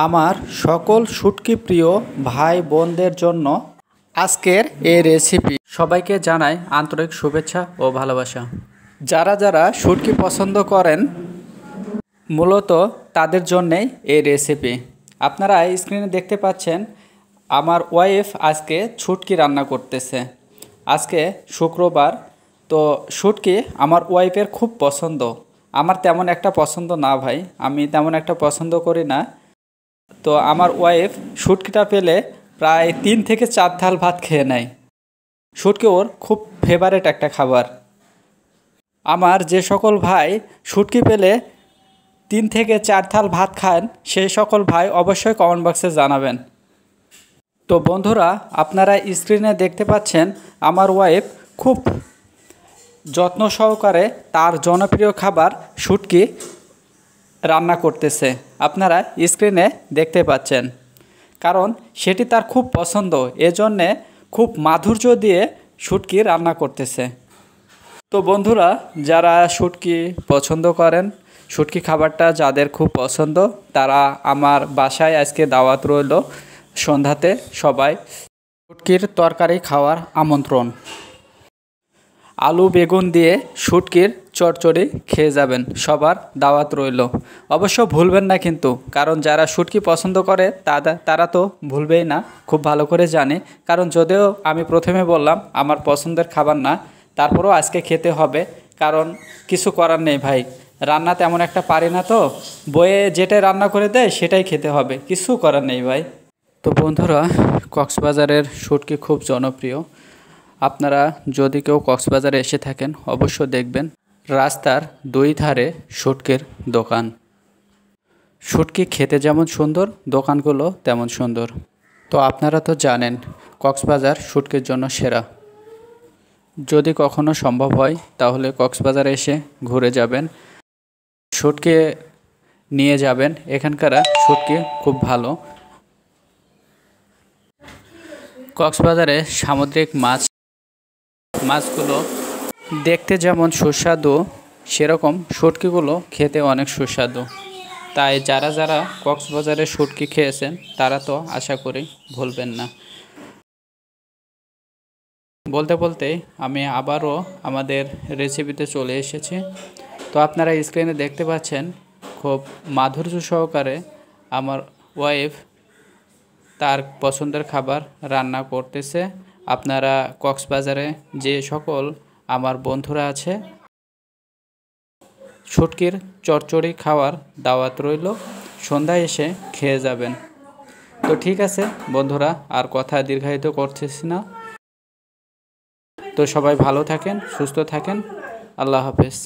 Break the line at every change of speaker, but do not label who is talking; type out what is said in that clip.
আমার সকল শুটকি প্রিয় ভাই বোনদের জন্য আজকের এই রেসিপি। সবাইকে জানাই আন্তরিক শুভেচ্ছা ও ভালোবাসা। যারা যারা শুটকি পছন্দ করেন মূলত তাদের জন্যেই এই রেসিপি। আপনারা স্ক্রিনে দেখতে পাচ্ছেন আমার ওয়াইফ আজকে শুটকি রান্না করতেছে। আজকে শুক্রবার, তো শুটকি আমার ওয়াইফের খুব পছন্দ। আমার তেমন একটা পছন্দ না ভাই, আমি তেমন একটা পছন্দ করি না। তো আমার ওয়াইফ শুটকিটা পেলে প্রায় 3 থেকে 4 থাল ভাত খেয়ে নেয়। শুটকি ওর খুব ফেভারেট একটা খাবার। আমার যে সকল ভাই শুটকি পেলে 3 থেকে 4 থাল ভাত খান, সেই সকল ভাই অবশ্যই কমেন্ট বক্সে জানাবেন। তো বন্ধুরা, আপনারা স্ক্রিনে দেখতে পাচ্ছেন আমার ওয়াইফ খুব যত্ন সহকারে তার জনপ্রিয় খাবার শুটকি রান্না করতেছে। আপনারা স্ক্রিনে দেখতে পাচ্ছেন, কারণ সেটি তার খুব পছন্দ, এজন্যে খুব মাধুর্য দিয়ে শুটকি রান্না করতেছে। তো বন্ধুরা, যারা শুটকি পছন্দ করেন, শুটকি খাবারটা যাদের খুব পছন্দ, তারা আমার বাসায় আজকে দাওয়াত রইল। সন্ধ্যাতে সবাই শুটকির তরকারি খাওয়ার আমন্ত্রণ। আলু বেগুন দিয়ে শুটকির চচ্চড়ি খেয়ে যাবেন, সবার দাওয়াত রইল। অবশ্য ভুলবেন না কিন্তু, কারণ যারা শুটকি পছন্দ করে তারা তো ভুলবেই না, খুব ভালো করে জানে। কারণ যদিও আমি প্রথমে বললাম আমার পছন্দের খাবার না, তারপরেও আজকে খেতে হবে, কারণ কিছু করার নেই ভাই। রান্না তেমন একটা পারি না, তো বইয়ে যেটাই রান্না করে দেয় সেটাই খেতে হবে, কিছু করার নেই ভাই। তো বন্ধুরা, কক্সবাজারের শুটকি খুব জনপ্রিয়। আপনারা যদি কেউ কক্সবাজারে এসে থাকেন অবশ্য দেখবেন রাস্তার দুই ধারে শুটকির দোকান। শুটকি খেতে যেমন সুন্দর, দোকানগুলো তেমন সুন্দর। তো আপনারা তো জানেন কক্সবাজার শুটকির জন্য সেরা। যদি কখনো সম্ভব হয় তাহলে কক্সবাজারে এসে ঘুরে যাবেন, শুটকি নিয়ে যাবেন। এখানকার শুটকি খুব ভালো। কক্সবাজারে সামুদ্রিক মাছগুলো দেখতে যেমন সুস্বাদু, সেরকম শুটকিগুলো খেতে অনেক সুস্বাদু। তাই যারা যারা কক্সবাজারে শুটকি খেয়েছেন তারা তো আশা করি ভুলবেন না। বলতে বলতে আমি আবারও আমাদের রেসিপিতে চলে এসেছি। তো আপনারা স্ক্রিনে দেখতে পাচ্ছেন খুব মাধুর্য সহকারে আমার ওয়াইফ তার পছন্দের খাবার রান্না করতেছে। আপনারা কক্সবাজারে যে সকল আমার বন্ধুরা আছে, শুটকির চচ্চড়ি খাওয়ার দাওয়াত রইল, সন্ধ্যায় এসে খেয়ে যাবেন। তো ঠিক আছে বন্ধুরা, আর কথা দীর্ঘায়িত করতেছি না। তো সবাই ভালো থাকেন, সুস্থ থাকেন, আল্লাহ হাফেজ।